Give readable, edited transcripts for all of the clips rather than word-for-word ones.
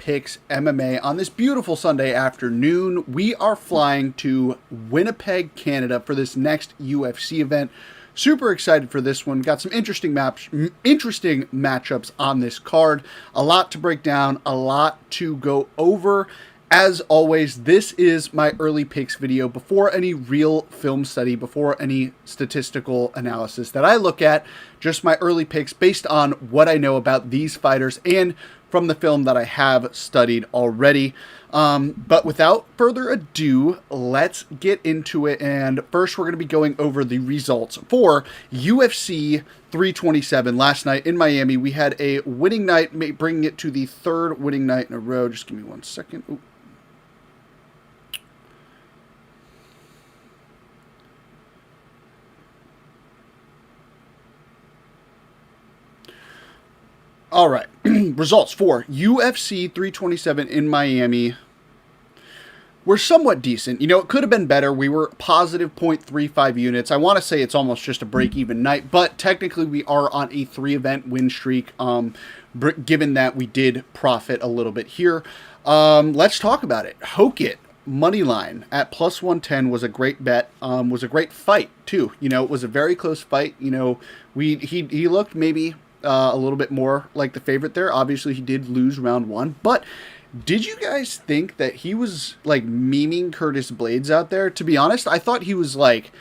Picks MMA on this beautiful Sunday afternoon. We are flying to Winnipeg, Canada for this next UFC event. Super excited for this one. Got some interesting matchups on this card. A lot to break down, a lot to go over. As always, this is my early picks video before any real film study, before any statistical analysis that I look at. Just my early picks based on what I know about these fighters and from the film that I have studied already. But without further ado, let's get into it. And first, we're going to be going over the results for UFC 327. Last night in Miami, we had a winning night, bringing it to the third winning night in a row. Just give me 1 second. Ooh. All right, results for UFC 327 in Miami were somewhat decent. You know, it could have been better. We were positive 0.35 units. I want to say it's almost just a break-even night, but technically we are on a 3-event win streak, given that we did profit a little bit here. Let's talk about it. Hokit money line at plus 110 was a great bet. Was a great fight too. You know, it was a very close fight. You know, he looked maybe a little bit more like the favorite there. Obviously, he did lose round one, but did you guys think that he was like memeing Curtis Blades out there? To be honest, I thought he was like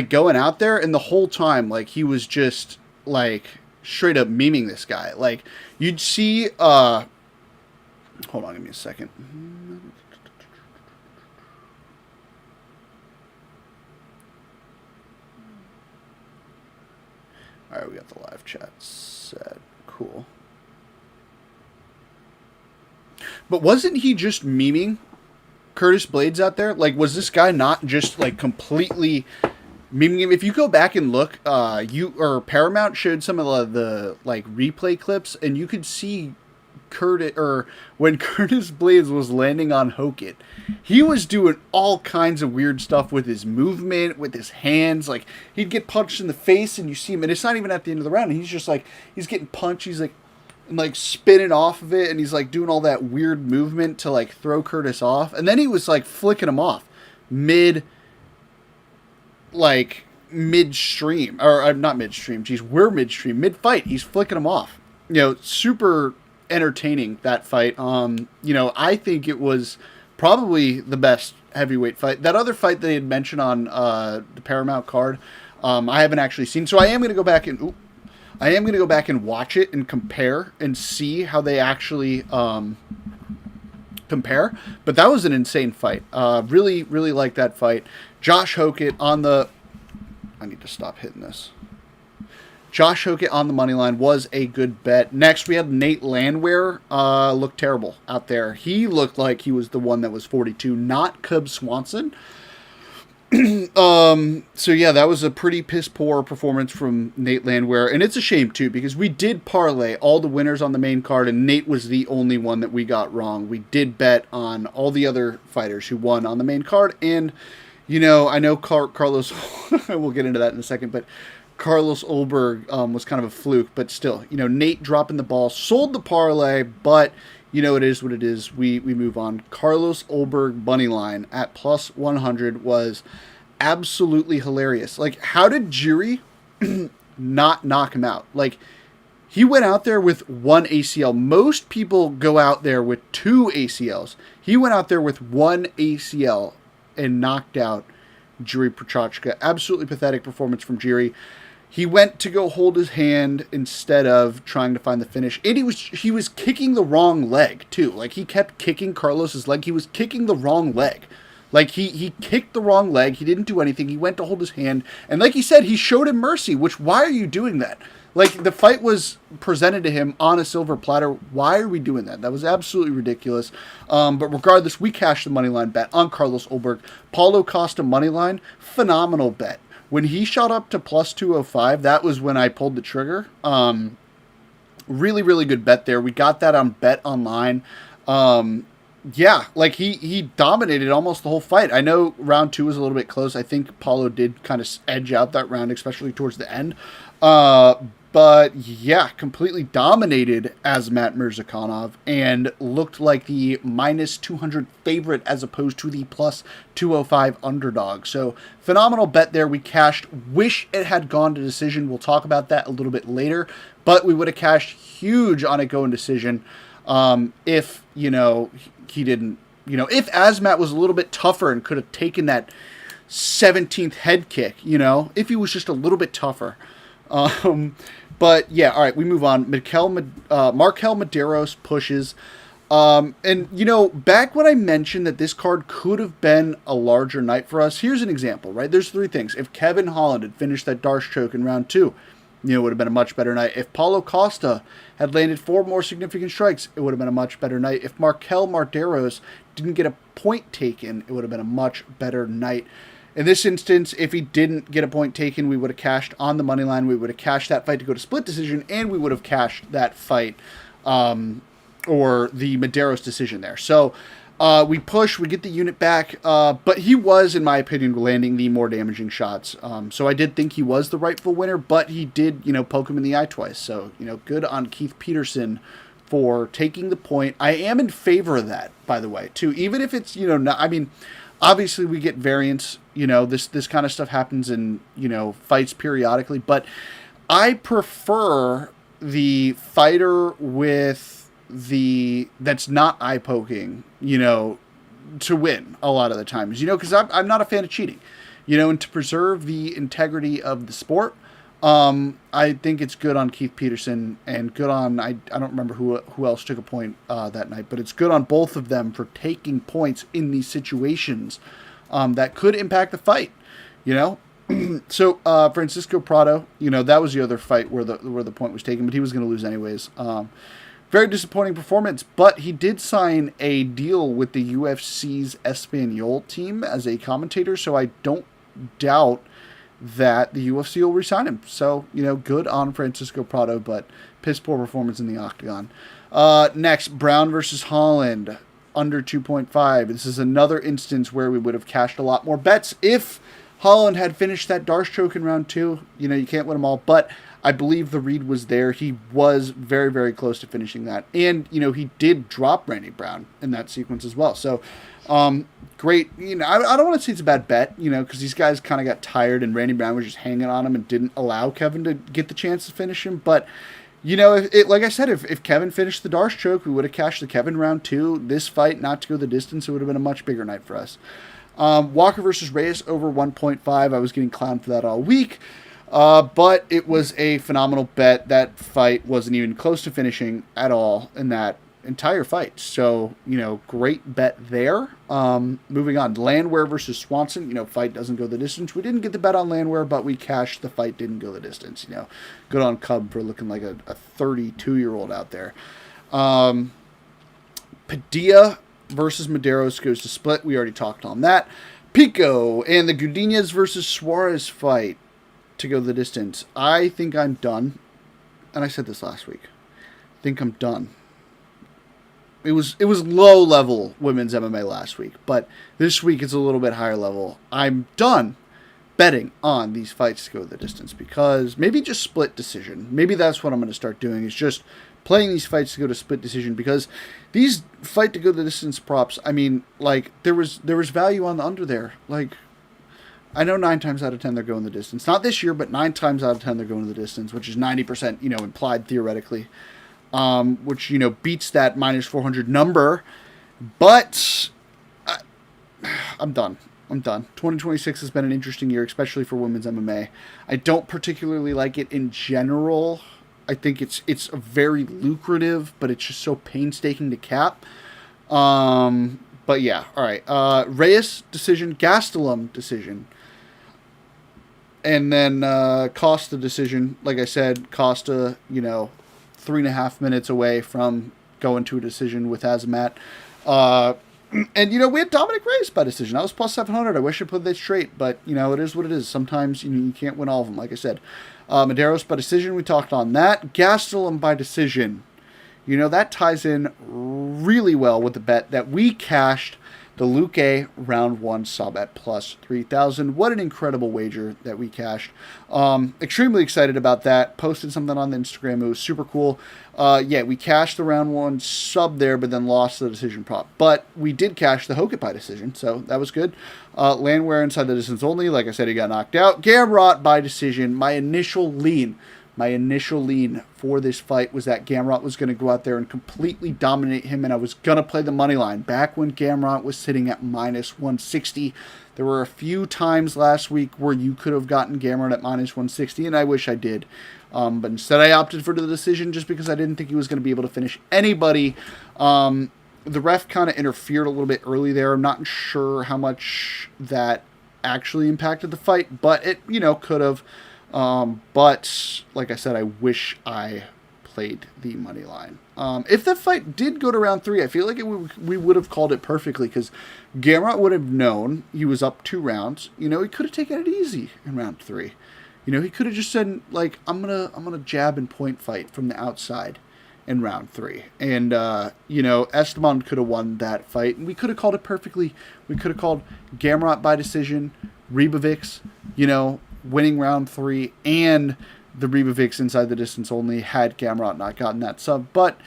going out there, and the whole time, like, he was just like straight up memeing this guy. Like, you'd see, hold on, give me a second. All right, we got the live chat set. Cool. But wasn't he just memeing Curtis Blades out there? Like, was this guy not just like completely memeing him? If you go back and look, Paramount showed some of the like replay clips, and you could see when Curtis Blades was landing on Hokit, he was doing all kinds of weird stuff with his movement, with his hands. Like, he'd get punched in the face, and you see him, and it's not even at the end of the round. He's just like, he's getting punched. He's like spinning off of it, and he's like doing all that weird movement to like throw Curtis off. And then he was like flicking him off midstream, or not midstream. Geez, we're midstream, mid-fight. He's flicking him off. You know, super entertaining, that fight. You know, I think it was probably the best heavyweight fight. That other fight they had mentioned on the Paramount card, I haven't actually seen. So I am going to go back and watch it and compare and see how they actually compare. But that was an insane fight. Really, really like that fight. Josh Hokit on the... I need to stop hitting this. Josh Hokit on the money line was a good bet. Next, we had Nate Landwehr. Looked terrible out there. He looked like he was the one that was 42, not Cub Swanson. So yeah, that was a pretty piss poor performance from Nate Landwehr, and it's a shame too, because we did parlay all the winners on the main card, and Nate was the only one that we got wrong. We did bet on all the other fighters who won on the main card, and you know, I know Carlos. We'll get into that in a second, but Carlos Olberg was kind of a fluke, but still, you know, Nate dropping the ball, sold the parlay, but you know, it is what it is. We move on. Carlos Olberg money line at plus 100 was absolutely hilarious. Like, how did Jiri not knock him out? Like, he went out there with one ACL. Most people go out there with two ACLs. He went out there with one ACL and knocked out Jiri Prochazka. Absolutely pathetic performance from Jiri. He went to go hold his hand instead of trying to find the finish. And he was kicking the wrong leg, too. Like, he kept kicking Carlos's leg. He was kicking the wrong leg. Like, he kicked the wrong leg. He didn't do anything. He went to hold his hand. And like he said, he showed him mercy, which, why are you doing that? Like, the fight was presented to him on a silver platter. Why are we doing that? That was absolutely ridiculous. But regardless, we cashed the money line bet on Carlos Olberg. Paulo Costa money line, phenomenal bet. When he shot up to plus 205, that was when I pulled the trigger. Really, really good bet there. We got that on BetOnline. Yeah, like he dominated almost the whole fight. I know round 2 was a little bit close. I think Paulo did kind of edge out that round, especially towards the end. But But yeah, completely dominated Azmat Mirzakhanov and looked like the minus 200 favorite as opposed to the plus 205 underdog. So phenomenal bet there. We cashed. Wish it had gone to decision. We'll talk about that a little bit later. But we would have cashed huge on it going decision if, he didn't. If Azmat was a little bit tougher and could have taken that 17th head kick, if he was just a little bit tougher. But yeah, all right, we move on. Markel Medeiros pushes. And, back when I mentioned that this card could have been a larger night for us, here's an example, right? There's three things. If Kevin Holland had finished that Darce choke in round 2, it would have been a much better night. If Paulo Costa had landed 4 more significant strikes, it would have been a much better night. If Markel Medeiros didn't get a point taken, it would have been a much better night. In this instance, if he didn't get a point taken, we would have cashed on the money line. We would have cashed that fight to go to split decision, and we would have cashed that fight or the Medeiros decision there. So we push, we get the unit back, but he was, in my opinion, landing the more damaging shots. So I did think he was the rightful winner, but he did, poke him in the eye twice. So, good on Keith Peterson for taking the point. I am in favor of that, by the way, too. Even if it's, obviously we get variance, this kind of stuff happens in, fights periodically, but I prefer the fighter with that's not eye poking, to win a lot of the times, because I'm not a fan of cheating, and to preserve the integrity of the sport. I think it's good on Keith Peterson and good on, I don't remember who else took a point that night, but it's good on both of them for taking points in these situations that could impact the fight, So Francisco Prado, that was the other fight where the point was taken, but he was going to lose anyways. Very disappointing performance, but he did sign a deal with the UFC's Espanol team as a commentator, so I don't doubt that the UFC will re-sign him. So, good on Francisco Prado, but piss poor performance in the octagon. Next, Brown versus Holland, under 2.5. This is another instance where we would have cashed a lot more bets if Holland had finished that Darce choke in round 2. You can't win them all, but I believe the read was there. He was very, very close to finishing that. And, he did drop Randy Brown in that sequence as well. So, great. I don't want to say it's a bad bet, because these guys kind of got tired and Randy Brown was just hanging on him and didn't allow Kevin to get the chance to finish him. But, like I said, if Kevin finished the Darce choke, we would have cashed the Kevin round 2. This fight, not to go the distance, it would have been a much bigger night for us. Walker versus Reyes over 1.5. I was getting clowned for that all week. But it was a phenomenal bet. That fight wasn't even close to finishing at all in that entire fight. So, great bet there. Moving on. Landwehr versus Swanson. Fight doesn't go the distance. We didn't get the bet on Landwehr, but we cashed the fight didn't go the distance. Good on Cub for looking like a 32-year-old out there. Padilla versus Medeiros goes to split. We already talked on that. Pico and the Godinez versus Suarez fight to go the distance. I think I'm done. And I said this last week. I think I'm done. It was low level women's MMA last week, but this week it's a little bit higher level. I'm done betting on these fights to go the distance because maybe just split decision. Maybe that's what I'm going to start doing is just playing these fights to go to split decision because these fight to go the distance props, there was value on the under there. I know 9 times out of 10 they're going the distance. Not this year, but 9 times out of 10 they're going the distance, which is 90%, implied theoretically. Which, beats that minus 400 number. But I'm done. 2026 has been an interesting year, especially for women's MMA. I don't particularly like it in general. I think it's very lucrative, but it's just so painstaking to cap. But yeah, all right. Reyes decision, Gastelum decision. And then Costa decision. Like I said, Costa, 3.5 minutes away from going to a decision with Azamat. And, we had Dominic Reyes by decision. I was plus 700. I wish I put that straight, but, it is what it is. Sometimes you can't win all of them, like I said. Medeiros by decision, we talked on that. Gastelum by decision. That ties in really well with the bet that we cashed The Luke A round 1 sub at plus 3,000. What an incredible wager that we cashed. Extremely excited about that. Posted something on the Instagram. It was super cool. Yeah, we cashed the round 1 sub there, but then lost the decision prop. But we did cash the Hokit by decision, so that was good. Landwehr inside the distance only. Like I said, he got knocked out. Gamrot by decision. My initial lean for this fight was that Gamrot was going to go out there and completely dominate him, and I was going to play the money line. Back when Gamrot was sitting at minus 160, there were a few times last week where you could have gotten Gamrot at minus 160, and I wish I did. But instead I opted for the decision just because I didn't think he was going to be able to finish anybody. The ref kind of interfered a little bit early there. I'm not sure how much that actually impacted the fight, but it, could have. But like I said, I wish I played the money line. If the fight did go to round 3, I feel like we would have called it perfectly, because Gamrot would have known he was up 2 rounds. He could have taken it easy in round 3. He could have just said, like, I'm gonna jab and point fight from the outside in round 3. And, Esteban could have won that fight, and we could have called it perfectly. We could have called Gamrot by decision, Ribovics, winning round 3, and the Ribovics inside the distance only had Gamrot not gotten that sub. But,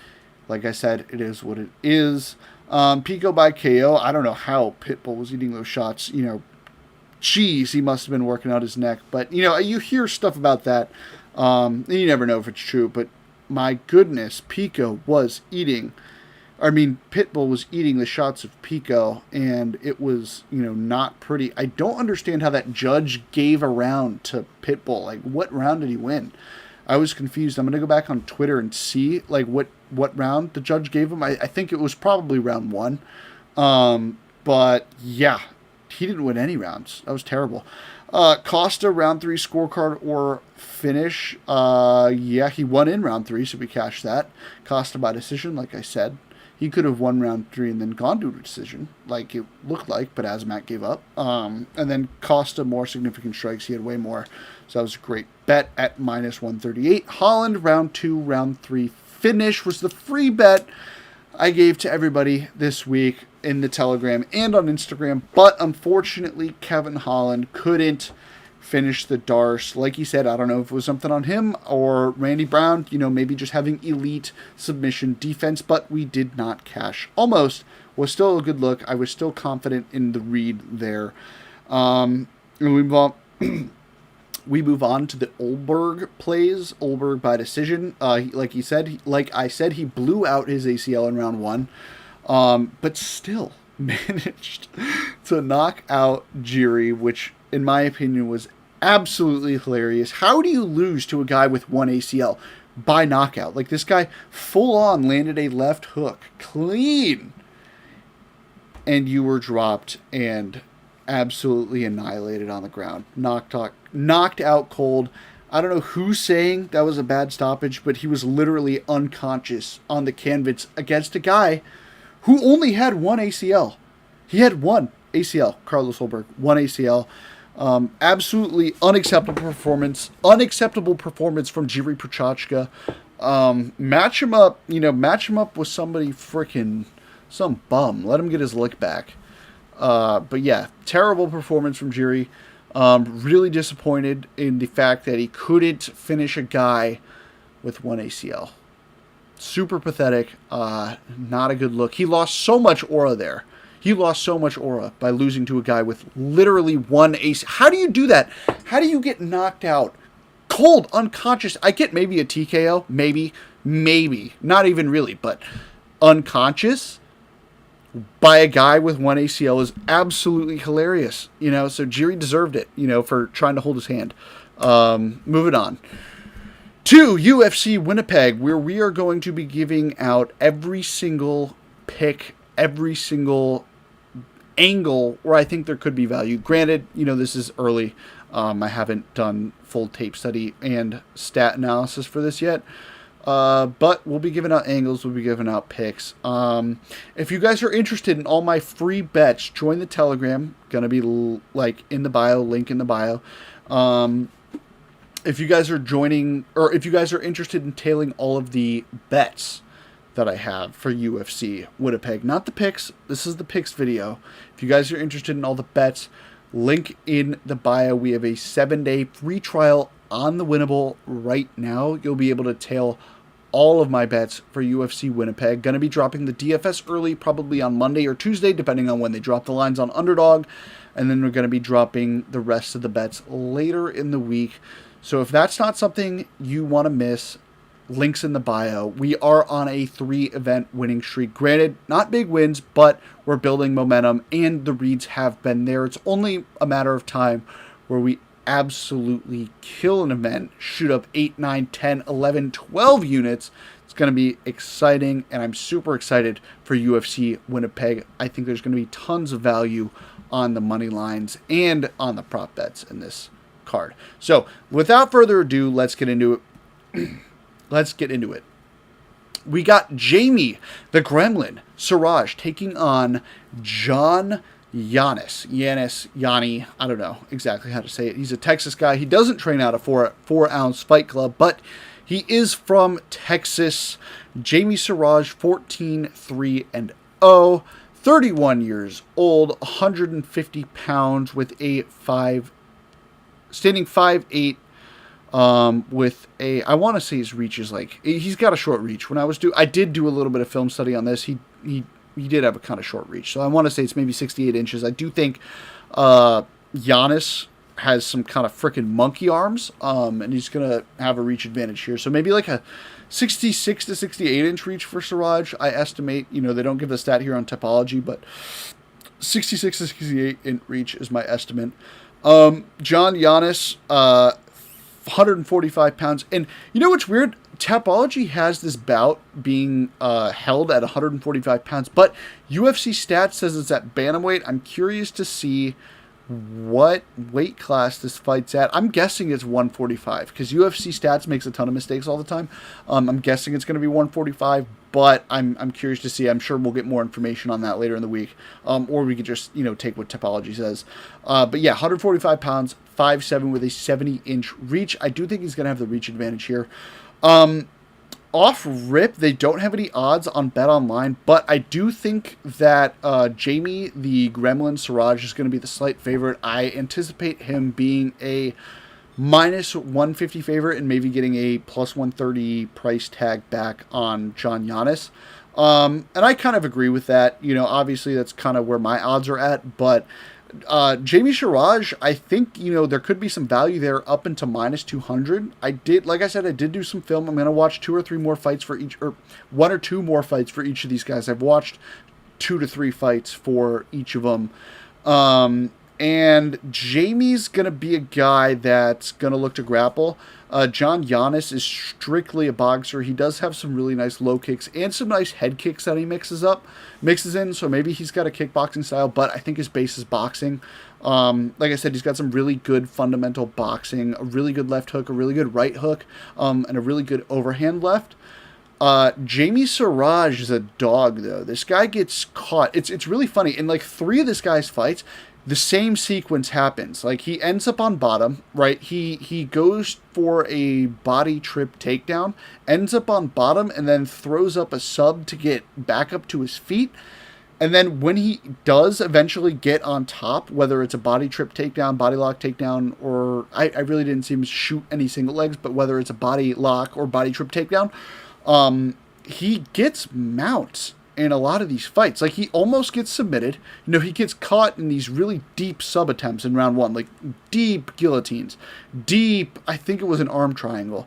like I said, it is what it is. Pico by KO, I don't know how Pitbull was eating those shots. Jeez, he must have been working out his neck. But, you hear stuff about that. And you never know if it's true. But, my goodness, Pitbull was eating the shots of Pico, and it was, not pretty. I don't understand how that judge gave a round to Pitbull. Like, what round did he win? I was confused. I'm going to go back on Twitter and see, like, what round the judge gave him. I think it was probably round 1. But, yeah, he didn't win any rounds. That was terrible. Costa, round 3 scorecard or finish. Yeah, he won in round 3, so we cashed that. Costa by decision, like I said. He could have won round 3 and then gone to a decision, like it looked like, but Azmat gave up. And then Costa, more significant strikes. He had way more. So that was a great bet at minus 138. Holland, round 2, round 3 finish was the free bet I gave to everybody this week in the Telegram and on Instagram. But unfortunately, Kevin Holland couldn't finish the Darce. Like he said, I don't know if it was something on him or Randy Brown, maybe just having elite submission defense, but we did not cash. Almost was still a good look. I was still confident in the read there. And we move on. We move on to the Olberg plays. Olberg by decision. Like I said, he blew out his ACL in round 1, but still managed to knock out Jiri, which in my opinion was absolutely hilarious. How do you lose to a guy with 1 ACL by knockout? Like, this guy full on landed a left hook clean, and you were dropped and absolutely annihilated on the ground. Knocked out cold. I don't know who's saying that was a bad stoppage, but he was literally unconscious on the canvas against a guy who only had 1 ACL. He had 1 ACL, Carlos Holberg, 1 ACL. Absolutely unacceptable performance from Jiri Prochazka. Match him up with somebody some bum. Let him get his lick back. But yeah, terrible performance from Jiri. Really disappointed in the fact that he couldn't finish a guy with 1 ACL. Super pathetic. Not a good look. He lost so much aura there. He lost so much aura by losing to a guy with literally 1 ACL. How do you do that? How do you get knocked out cold, unconscious? I get maybe a TKO, maybe, not even really, but unconscious by a guy with 1 ACL is absolutely hilarious. So Jiri deserved it, for trying to hold his hand. Moving on to UFC Winnipeg, where we are going to be giving out every single pick, every single angle where I think there could be value. Granted, this is early. I haven't done full tape study and stat analysis for this yet. But we'll be giving out angles. We'll be giving out picks. If you guys are interested in all my free bets, join the Telegram. Gonna be in the bio, link in the bio. If you guys are joining, or if you guys are interested in tailing all of the bets that I have for UFC Winnipeg. Not the picks. This is the picks video. If you guys are interested in all the bets, link in the bio. We have a 7-day free trial on the Winible right now. You'll be able to tail all of my bets for UFC Winnipeg. Going to be dropping the DFS early, probably on Monday or Tuesday, depending on when they drop the lines on Underdog. And then we're going to be dropping the rest of the bets later in the week. So if that's not something you want to miss, links in the bio. We are on a 3-event winning streak. Granted, not big wins, but we're building momentum, and the reads have been there. It's only a matter of time where we absolutely kill an event, shoot up 8, 9, 10, 11, 12 units. It's going to be exciting, and I'm super excited for UFC Winnipeg. I think there's going to be tons of value on the money lines and on the prop bets in this card. So without further ado, let's get into it. We got Jamie, the Gremlin, Siraj, taking on John Yanni. I don't know exactly how to say it. He's a Texas guy. He doesn't train out of 4-ounce Fight Club, but he is from Texas. Jamie Siraj, 14-3-0, 31 years old, 150 pounds with a standing 5'8", with a, I want to say his reach is like, he's got a short reach. I did do a little bit of film study on this. He did have a kind of short reach. So I want to say it's maybe 68 inches. I do think, Giannis has some kind of freaking monkey arms, and he's going to have a reach advantage here. So maybe like a 66 to 68 inch reach for Siraj. I estimate, they don't give the stat here on Topology, but 66 to 68 inch reach is my estimate. John Giannis, 145 pounds. And you know what's weird? Tapology has this bout being held at 145 pounds, but UFC Stats says it's at bantamweight. I'm curious to see what weight class this fight's at. I'm guessing it's 145 because UFC Stats makes a ton of mistakes all the time. I'm guessing it's going to be 145, but I'm curious to see. I'm sure we'll get more information on that later in the week, or we could just take what Topology says. But yeah, 145 pounds, 5'7" with a 70-inch reach. I do think he's going to have the reach advantage here. Off rip, they don't have any odds on BetOnline, but I do think that Jamie, the Gremlin Siraj, is going to be the slight favorite. I anticipate him being a minus 150 favorite and maybe getting a plus 130 price tag back on John Giannis. And I kind of agree with that. Obviously that's kind of where my odds are at, but Jamie Siraj, I think, there could be some value there up into minus 200. Like I said, I did do some film. I'm going to watch 2 or 3 more fights for each, or 1 or 2 more fights for each of these guys. I've watched 2 to 3 fights for each of them. And Jamie's going to be a guy that's going to look to grapple. John Giannis is strictly a boxer. He does have some really nice low kicks and some nice head kicks that he mixes in. So maybe he's got a kickboxing style, but I think his base is boxing. Like I said, he's got some really good fundamental boxing, a really good left hook, a really good right hook, and a really good overhand left. Jamie Siraj is a dog, though. This guy gets caught. It's really funny. In like 3 of this guy's fights, the same sequence happens. Like, he ends up on bottom, right? He goes for a body trip takedown, ends up on bottom, and then throws up a sub to get back up to his feet. And then when he does eventually get on top, whether it's a body trip takedown, body lock takedown, or I really didn't see him shoot any single legs, but whether it's a body lock or body trip takedown, he gets mounts in a lot of these fights. Like, he almost gets submitted. He gets caught in these really deep sub attempts in round 1, like deep guillotines, I think it was an arm triangle.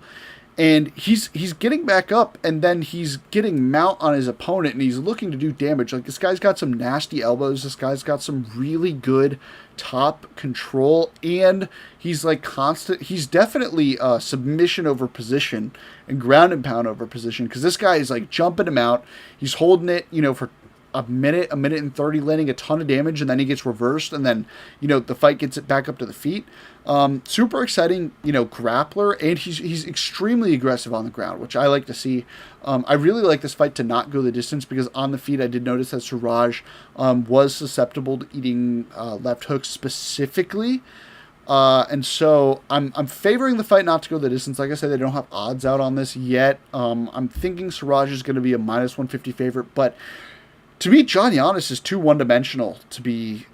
And he's getting back up, and then he's getting mount on his opponent, and he's looking to do damage. Like, this guy's got some nasty elbows. This guy's got some really good top control, and he's like constant. He's definitely submission over position and ground and pound over position, because this guy is like jumping him out. He's holding it, for a minute and 30, landing a ton of damage, and then he gets reversed, and then, the fight gets it back up to the feet. Super exciting, grappler, and he's extremely aggressive on the ground, which I like to see. I really like this fight to not go the distance, because on the feet I did notice that Siraj was susceptible to eating left hooks specifically. And so I'm favoring the fight not to go the distance. Like I said, they don't have odds out on this yet. I'm thinking Siraj is going to be a minus 150 favorite, but to me, John Giannis is too one-dimensional to be,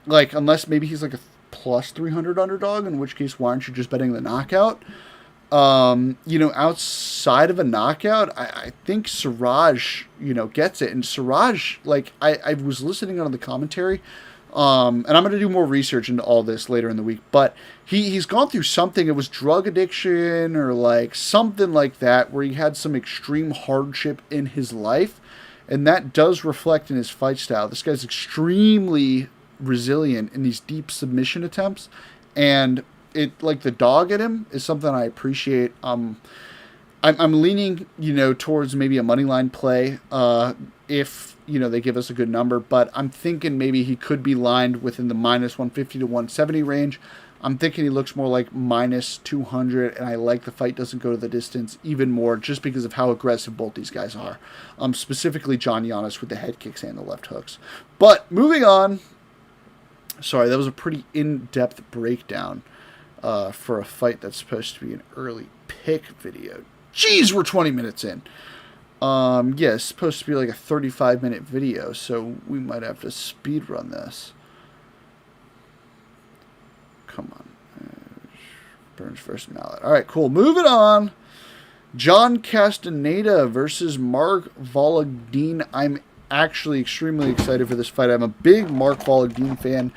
unless maybe he's like a plus 300 underdog, in which case, why aren't you just betting the knockout? Outside of a knockout, I think Siraj, gets it. And Siraj, I was listening on the commentary, and I'm going to do more research into all this later in the week, but he's gone through something. It was drug addiction or like something like that, where he had some extreme hardship in his life, and that does reflect in his fight style. This guy's extremely resilient in these deep submission attempts, and it, like, the dog in him is something I appreciate. I'm leaning, towards maybe a money line play, if, they give us a good number, but I'm thinking maybe he could be lined within the minus 150 to 170 range. I'm thinking he looks more like minus 200, and I like the fight doesn't go to the distance even more, just because of how aggressive both these guys are. Specifically John Giannis with the head kicks and the left hooks. But moving on, sorry, that was a pretty in-depth breakdown for a fight that's supposed to be an early pick video. Jeez, we're 20 minutes in. It's supposed to be like a 35-minute video, so we might have to speed run this. Come on. Burns versus Mallet. All right, cool. Moving on. John Castaneda versus Mark Vologdin. I'm actually extremely excited for this fight. I'm a big Mark Vologdin fan.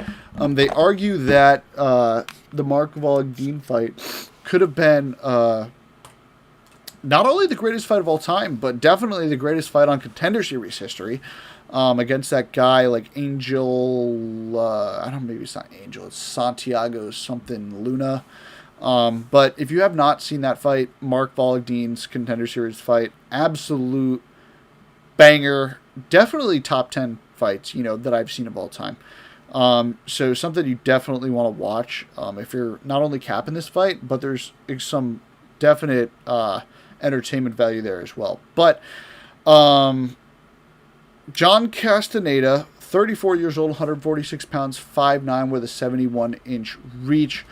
They argue that the Mark Vologdin fight could have been not only the greatest fight of all time, but definitely the greatest fight on Contender Series history, against that guy like Angel, I don't know, maybe it's not Angel, it's Santiago something Luna. But if you have not seen that fight, Mark Vologdin's Contender Series fight, absolute banger, definitely top 10 fights, that I've seen of all time. So something you definitely want to watch, if you're not only capping this fight, but there's some definite, entertainment value there as well. But, John Castaneda, 34 years old, 146 pounds, 5'9", with a 71-inch reach.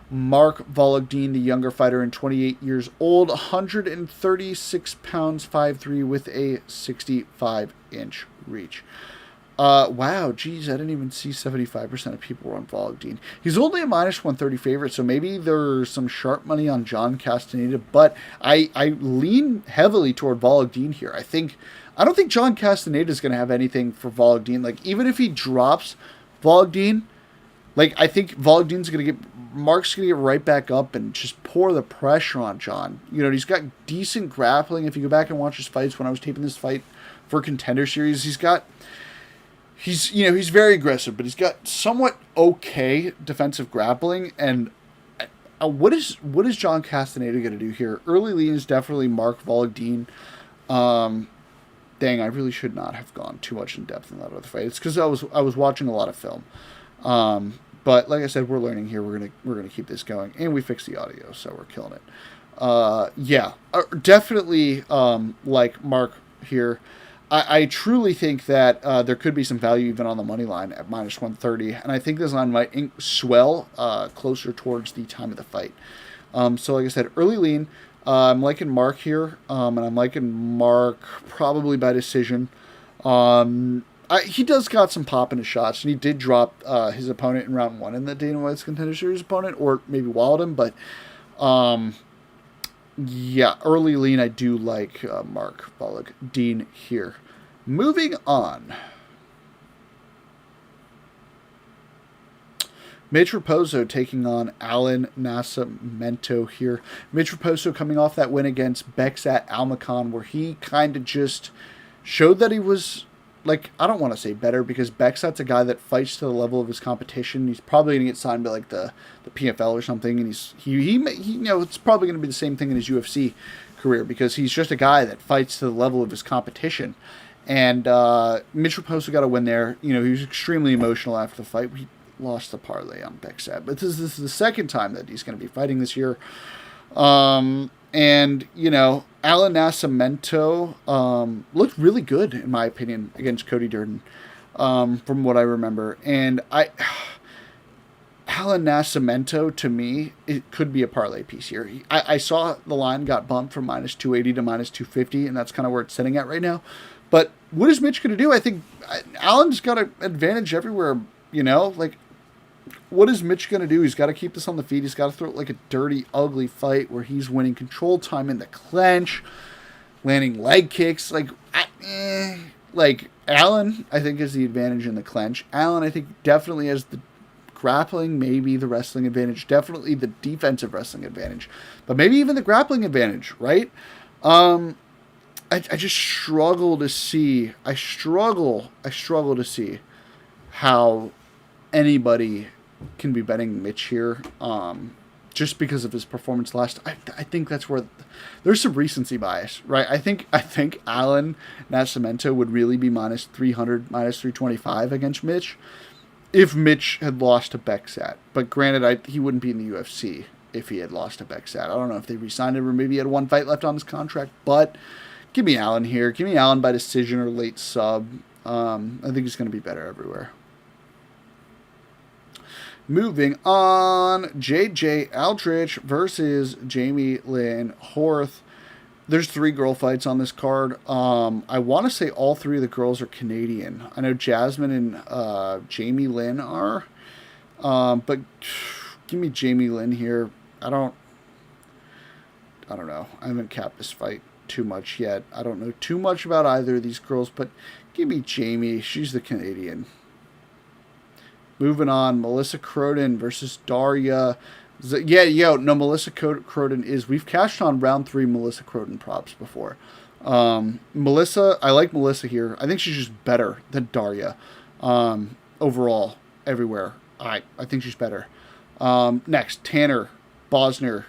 Mark Vologdin, the younger fighter, and 28 years old, 136 pounds, 5'3", with a 65-inch reach. Wow, geez, I didn't even see 75% of people were on Vologdin. He's only a minus 130 favorite, so maybe there's some sharp money on John Castaneda, but I lean heavily toward Vologdin here. I don't think John Castaneda is going to have anything for Vologdin. Like, even if he drops Vologdin, I think Vologdin's going to Mark's going to get right back up and just pour the pressure on John. He's got decent grappling. If you go back and watch his fights when I was taping this fight for Contender Series, he's very aggressive, but he's got somewhat okay defensive grappling. And what is John Castaneda going to do here? Early lean is definitely Mark Vologdin. Dang, I really should not have gone too much in depth in that other fight. It's because I was watching a lot of film. But like I said, we're learning here. We're gonna keep this going, and we fixed the audio, so we're killing it. Definitely like Mark here. I truly think that there could be some value even on the money line at minus 130, and I think this line might swell closer towards the time of the fight. So like I said, early lean. I'm liking Mark here, and I'm liking Mark probably by decision. He does got some pop in his shots, and he did drop his opponent in round 1 in the Dana White's Contender Series opponent, or maybe walled him, but early lean, I do like Mark Vologdin here. Moving on. Mitch Raposo taking on Alan Nascimento here. Mitch Raposo coming off that win against Beksat Almakhan, where he kind of just showed that he was, I don't want to say better, because Beksat's a guy that fights to the level of his competition. He's probably going to get signed by the PFL or something, and he it's probably going to be the same thing in his UFC career, because he's just a guy that fights to the level of his competition. And Mitch Raposo got a win there. He was extremely emotional after the fight. He lost the parlay on Beksat, but this is the second time that he's going to be fighting this year. And Alan Nascimento looked really good, in my opinion, against Cody Durden, from what I remember. And Alan Nascimento, to me, it could be a parlay piece here. I saw the line got bumped from minus 280 to minus 250, and that's kind of where it's sitting at right now. But what is Mitch going to do? I think Alan's got an advantage everywhere, Like, what is Mitch going to do? He's got to keep this on the feet. He's got to throw it like a dirty, ugly fight where he's winning control time in the clinch, landing leg kicks. Like Alan, I think, has the advantage in the clinch. Alan, I think, definitely has the grappling, maybe the wrestling advantage, definitely the defensive wrestling advantage, but maybe even the grappling advantage, right? I just struggle to see. I struggle to see how anybody can be betting Mitch here, just because of his performance last. I think that's where there's some recency bias, right? I think Alan Nascimento would really be minus 300, minus 325 against Mitch if Mitch had lost to Bexat. But granted, he wouldn't be in the UFC if he had lost to Bexat. I don't know if they re-signed him or maybe he had one fight left on his contract, but give me Allen here. Give me Allen by decision or late sub. I think he's going to be better everywhere. Moving on, J.J. Aldrich versus Jamie Lynn Horth. There's 3 girl fights on this card. I want to say all 3 of the girls are Canadian. I know Jasmine and Jamie Lynn are. But give me Jamie Lynn here. I don't know. I haven't capped this fight too much yet. I don't know too much about either of these girls, but give me Jamie. She's the Canadian. Moving on, Melissa Croden versus Daria. Melissa Croden is. We've cashed on round 3 Melissa Croden props before. Melissa, I like Melissa here. I think she's just better than Daria. Overall, everywhere. I think she's better. Next, Tanner Bosner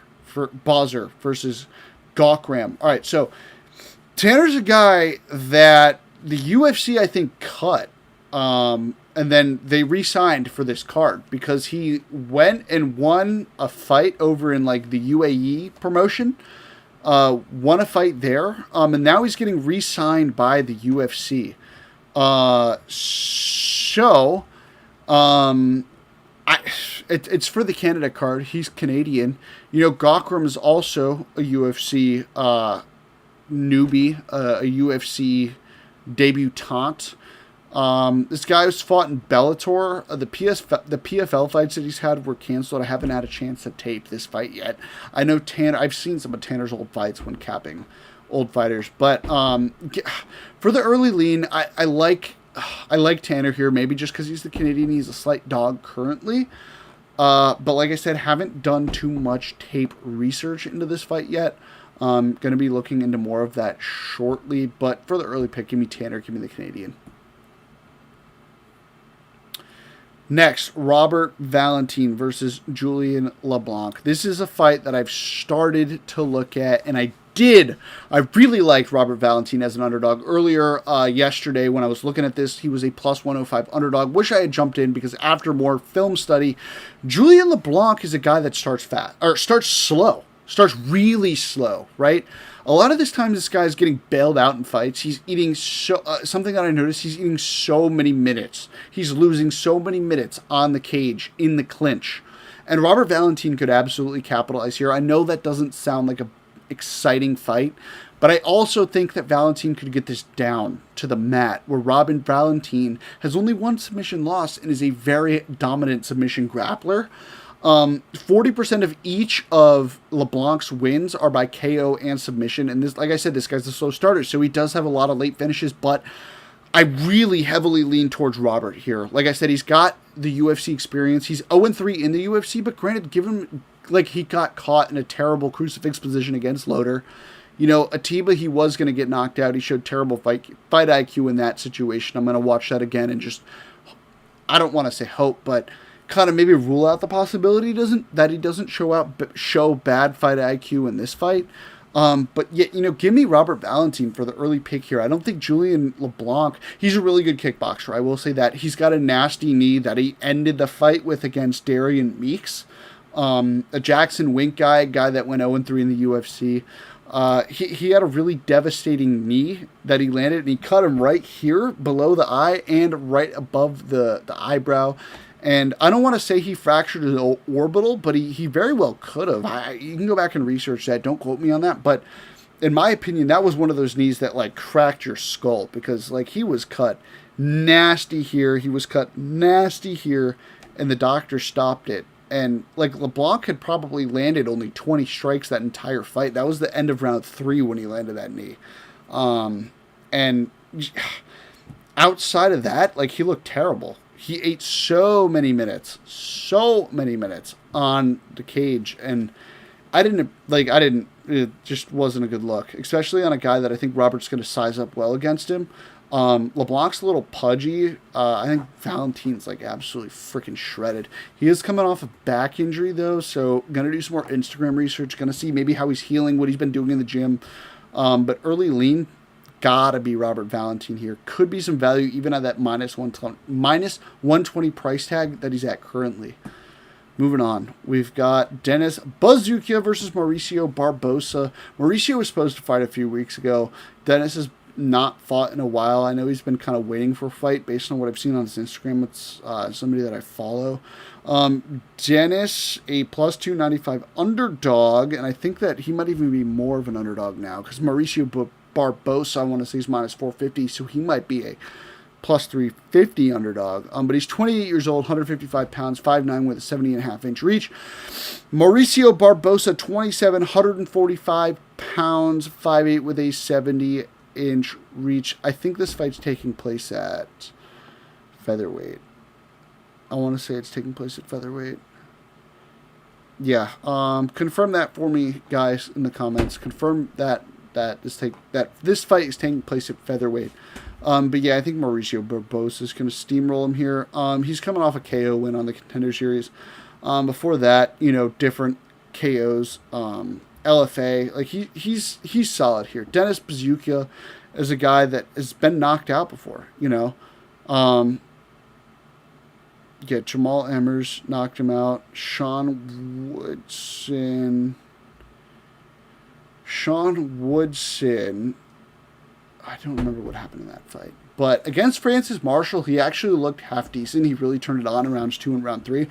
versus Gawkram. All right, so Tanner's a guy that the UFC, I think, cut. And then they re-signed for this card because he went and won a fight over in like the UAE promotion, won a fight there, and now he's getting re-signed by the UFC. It's for the Canada card. He's Canadian. Gawkram is also a UFC newbie, a UFC debutante. This guy was fought in Bellator. The PFL fights that he's had were canceled. I haven't had a chance to tape this fight yet. I know Tanner. I've seen some of Tanner's old fights when capping old fighters, but for the early lean, I like Tanner here. Maybe just because he's the Canadian, he's a slight dog currently. But like I said, haven't done too much tape research into this fight yet. Going to be looking into more of that shortly. But for the early pick, give me Tanner. Give me the Canadian. Next, Robert Valentin versus Julian LeBlanc. This is a fight that I've started to look at, and I really liked Robert Valentin as an underdog. Earlier yesterday when I was looking at this, he was a plus 105 underdog. Wish I had jumped in because after more film study, Julian LeBlanc is a guy that starts slow. Starts really slow, right? A lot of this time, this guy's getting bailed out in fights. He's eating something that I noticed, he's eating so many minutes. He's losing so many minutes on the cage, in the clinch. And Robert Valentin could absolutely capitalize here. I know that doesn't sound like an exciting fight, but I also think that Valentin could get this down to the mat, where Robin Valentin has only one submission loss and is a very dominant submission grappler. 40% of each of LeBlanc's wins are by KO and submission. And this, like I said, this guy's a slow starter, so he does have a lot of late finishes, but I really heavily lean towards Robert here. Like I said, he's got the UFC experience. He's 0-3 in the UFC, but granted, given he got caught in a terrible crucifix position against Loader. Atiba, he was going to get knocked out. He showed terrible fight IQ in that situation. I'm going to watch that again and just, I don't want to say hope, but kind of maybe rule out the possibility that he doesn't show bad fight IQ in this fight. But yet, give me Robert Valentin for the early pick here. I don't think Julian LeBlanc, he's a really good kickboxer. I will say that. He's got a nasty knee that he ended the fight with against Darian Meeks. A Jackson Wink guy that went 0-3 in the UFC. He had a really devastating knee that he landed, and he cut him right here below the eye and right above the eyebrow. And I don't want to say he fractured his orbital, but he very well could have. You can go back and research that. Don't quote me on that. But in my opinion, that was one of those knees that like cracked your skull, because like he was cut nasty here. He was cut nasty here, and the doctor stopped it. And like LeBlanc had probably landed only 20 strikes that entire fight. That was the end of round 3 when he landed that knee. And outside of that, like he looked terrible. He ate so many minutes on the cage, and it just wasn't a good look, especially on a guy that I think Robert's going to size up well against him. LeBlanc's a little pudgy. I think Valentin's like absolutely freaking shredded. He is coming off a back injury though, so going to do some more Instagram research, going to see maybe how he's healing, what he's been doing in the gym. But early lean, gotta be Robert Valentin here. Could be some value even at that minus 120 price tag that he's at currently. Moving on, we've got Dennis Bazooka versus Mauricio Barbosa. Mauricio was supposed to fight a few weeks ago. Dennis has not fought in a while. I know he's been kind of waiting for a fight based on what I've seen on his Instagram. It's somebody that I follow. Dennis, a plus 295 underdog, and I think that he might even be more of an underdog now, because Mauricio Barbosa, I want to say, is minus 450, so he might be a plus 350 underdog. But he's 28 years old, 155 pounds, 5'9", with a 70.5-inch reach. Mauricio Barbosa, 27, 145 pounds, 5'8", with a 70-inch reach. I think this fight's taking place at featherweight. I want to say it's taking place at featherweight. Yeah, confirm that for me, guys, in the comments. Confirm that this fight is taking place at featherweight. But yeah, I think Mauricio Barbosa is going to steamroll him here. He's coming off a KO win on the Contender Series. Before that, different KOs. LFA, like he's solid here. Dennis Bazooka is a guy that has been knocked out before. Jamal Emmers knocked him out. Sean Woodson, I don't remember what happened in that fight. But against Francis Marshall, he actually looked half decent. He really turned it on in rounds 2 and round 3.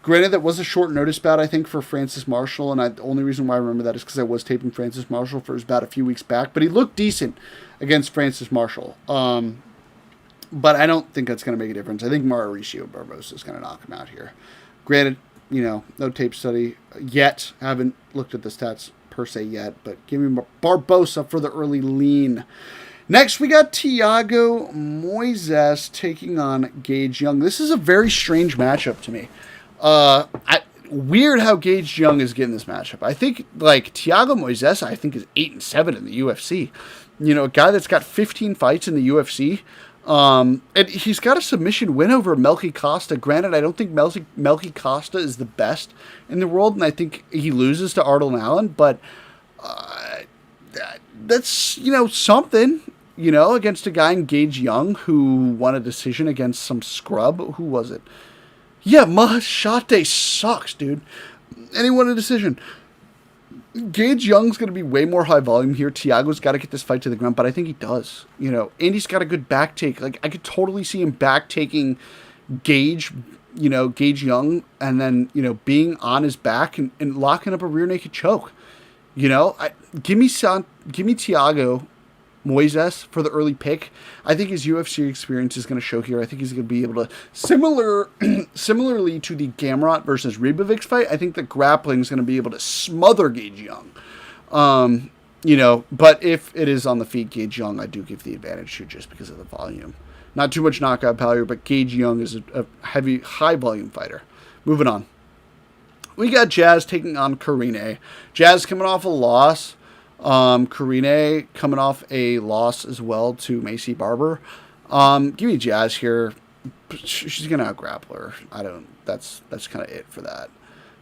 Granted, that was a short notice bout, I think, for Francis Marshall. And the only reason why I remember that is because I was taping Francis Marshall for his bout a few weeks back. But he looked decent against Francis Marshall. But I don't think that's going to make a difference. I think Mauricio Barbosa is going to knock him out here. Granted, no tape study yet. I haven't looked at the stats per se yet. But give me Barbosa for the early lean. Next, we got Thiago Moises taking on Gage Young. This is a very strange matchup to me. Weird how Gage Young is getting this matchup. I think, Thiago Moises, I think, is 8-7 in the UFC. A guy that's got 15 fights in the UFC. And he's got a submission win over Melky Costa. Granted, I don't think Melky Costa is the best in the world, and I think he loses to Arnold Allen, but that's, something. Against a guy in Gage Young who won a decision against some scrub. Who was it? Yeah, Mahashate sucks, dude. And he won a decision. Gage Young's going to be way more high volume here. Thiago's got to get this fight to the ground, but I think he does. And he's got a good back take. I could totally see him back taking Gage Young, and then, being on his back and locking up a rear naked choke. Give me Thiago Moises for the early pick. I think his UFC experience is going to show here. I think he's going to be able to, similarly to the Gamrot versus Ribovic fight, I think the grappling is going to be able to smother Gage Young. But if it is on the feet, Gage Young, I do give the advantage here just because of the volume. Not too much knockout power, but Gage Young is a heavy, high volume fighter. Moving on. We got Jazz taking on Karine. Jazz coming off a loss. Karine coming off a loss as well to Macy Barber. Give me Jazz here. She's gonna out-grapple her. That's kind of it for that.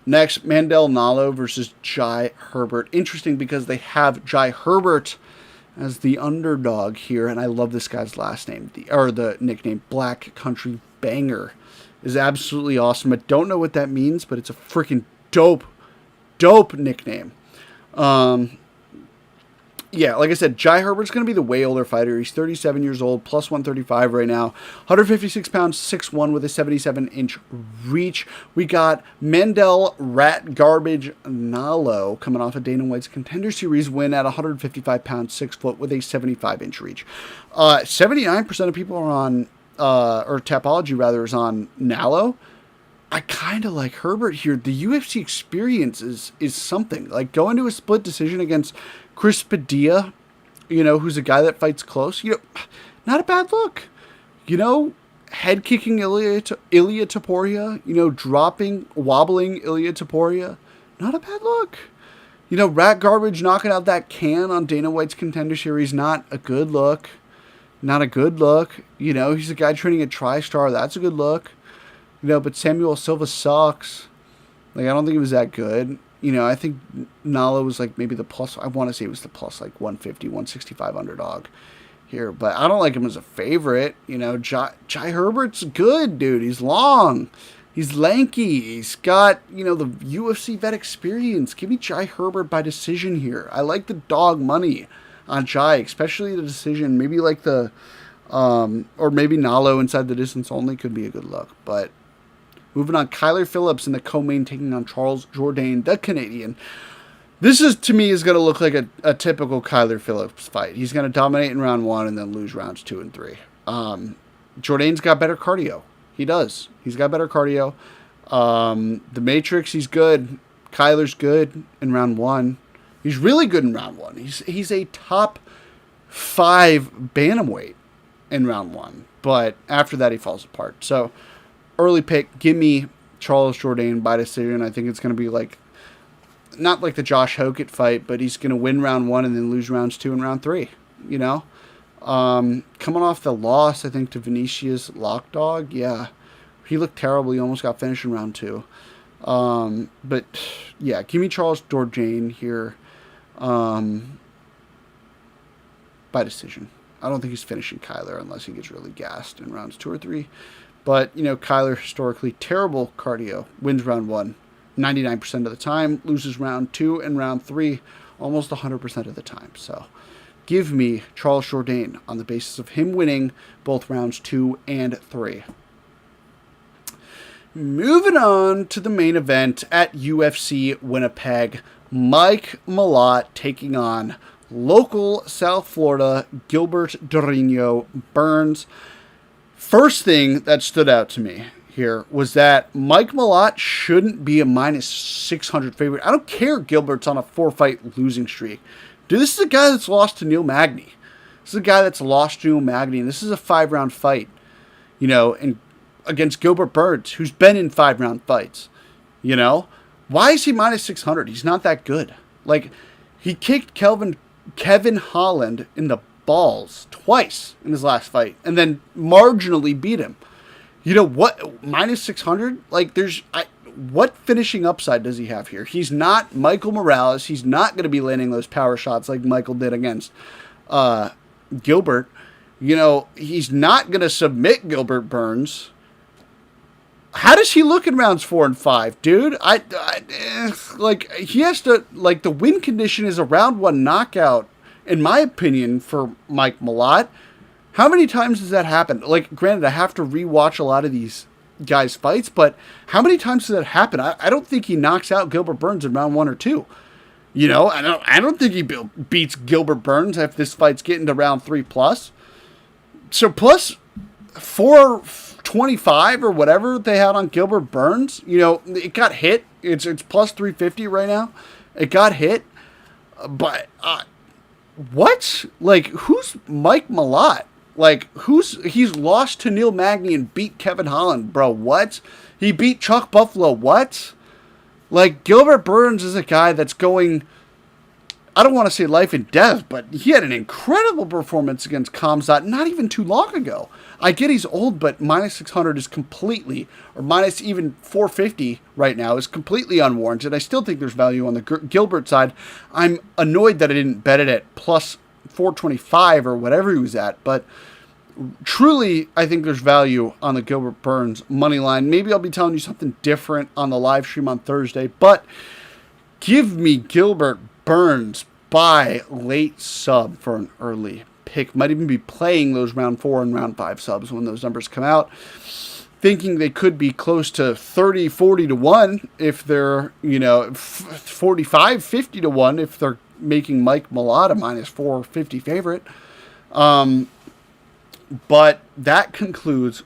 Next, Mandel Nalo versus Jai Herbert. Interesting because they have Jai Herbert as the underdog here, and I love this guy's last name, the nickname Black Country Banger is absolutely awesome. I don't know what that means, but it's a freaking dope nickname. Yeah, like I said, Jai Herbert's going to be the way older fighter. He's 37 years old, plus 135 right now. 156 pounds, 6'1", with a 77-inch reach. We got Mandel Rat Garbage Nalo coming off of Dana White's Contender Series win at 155 pounds, 6 foot, with a 75-inch reach. 79% of people are on, or Tapology rather, is on Nalo. I kind of like Herbert here. The UFC experience is something. Like, going to a split decision against Chris Padilla, who's a guy that fights close, not a bad look. Head kicking Ilya Topuria, wobbling Ilya Topuria, not a bad look. Rat Garbage knocking out that can on Dana White's Contender Series, not a good look. Not a good look. He's a guy training at TriStar, that's a good look. But Samuel Silva sucks. Like, I don't think he was that good. I think Nala was like maybe the plus, I want to say it was the plus like 150, 165 underdog here. But I don't like him as a favorite. Jai Herbert's good, dude. He's long. He's lanky. He's got, the UFC vet experience. Give me Jai Herbert by decision here. I like the dog money on Jai, especially the decision. Maybe like the, or maybe Nalo inside the distance only could be a good look. But moving on, Kyler Phillips in the co-main taking on Charles Jourdain, the Canadian. This to me is going to look like a typical Kyler Phillips fight. He's going to dominate in round 1 and then lose rounds 2 and 3. Jourdain's got better cardio. He does. He's got better cardio. The Matrix, he's good. Kyler's good in round 1. He's really good in round 1. He's a top 5 bantamweight in round 1. But after that, he falls apart. So, early pick, give me Charles Jourdain by decision. I think it's going to be like, not like the Josh Hokett fight, but he's going to win round 1 and then lose rounds 2 and round 3, coming off the loss, I think, to Vinicius Lockdog. Yeah, he looked terrible. He almost got finished in round 2. But yeah, give me Charles Jourdain here by decision. I don't think he's finishing Kyler unless he gets really gassed in rounds 2 or 3. But, Kyler, historically, terrible cardio, wins round 1 99% of the time, loses round 2 and round 3 almost 100% of the time. So, give me Charles Jourdain on the basis of him winning both rounds 2 and 3. Moving on to the main event at UFC Winnipeg, Mike Malott taking on local South Florida Gilbert Durinho Burns. First thing that stood out to me here was that Mike Malott shouldn't be a minus 600 favorite. I don't care Gilbert's on a 4-fight losing streak. Dude, this is a guy that's lost to Neil Magny. This is a guy that's lost to Neil Magny, and this is a 5-round fight, and against Gilbert Burns, who's been in 5-round fights. Why is he minus 600? He's not that good. Like, he kicked Kevin Holland in the balls twice in his last fight, and then marginally beat him. What? Minus 600? Like, what finishing upside does he have here? He's not Michael Morales. He's not going to be landing those power shots like Michael did against Gilbert. He's not going to submit Gilbert Burns. How does he look in rounds 4 and 5, dude? He has to, the win condition is a round 1 knockout, in my opinion, for Mike Malott. How many times does that happen? Granted, I have to rewatch a lot of these guys' fights, but how many times does that happen? I don't think he knocks out Gilbert Burns in round 1 or 2. I don't think he beats Gilbert Burns if this fight's getting to round 3 plus. So plus 425 or whatever they had on Gilbert Burns, it got hit. It's plus 350 right now. It got hit. But what? Who's Mike Malott? He's lost to Neil Magny and beat Kevin Holland, bro. What? He beat Chuck Buffalo. What? Gilbert Burns is a guy that's going, I don't want to say life and death, but he had an incredible performance against Khamzat not even too long ago. I get he's old, but minus 600 is completely, or minus even 450 right now is completely unwarranted. I still think there's value on the Gilbert side. I'm annoyed that I didn't bet it at plus 425 or whatever he was at, but truly I think there's value on the Gilbert Burns money line. Maybe I'll be telling you something different on the live stream on Thursday, but give me Gilbert Burns buy late sub for an early pick. Might even be playing those round 4 and round 5 subs when those numbers come out. Thinking they could be close to 30, 40 to 1 if they're, 45, 50 to 1 if they're making Mike Malata minus 450 favorite. But that concludes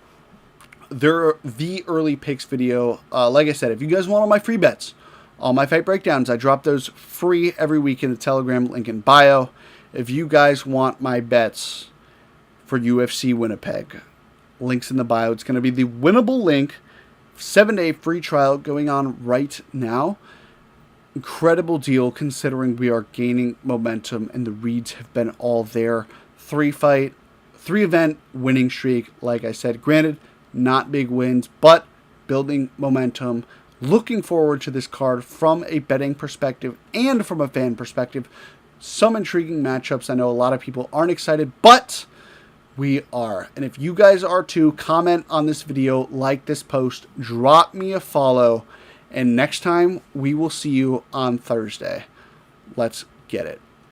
the early picks video. Like I said, if you guys want all my free bets, all my fight breakdowns, I drop those free every week in the Telegram link in bio. If you guys want my bets for UFC Winnipeg, links in the bio. It's going to be the Winible link, 7-day free trial going on right now. Incredible deal considering we are gaining momentum and the reads have been all there. 3-event winning streak, like I said. Granted, not big wins, but building momentum. Looking forward to this card from a betting perspective and from a fan perspective. Some intriguing matchups. I know a lot of people aren't excited, but we are. And if you guys are too, comment on this video, like this post, drop me a follow, and next time we will see you on Thursday. Let's get it.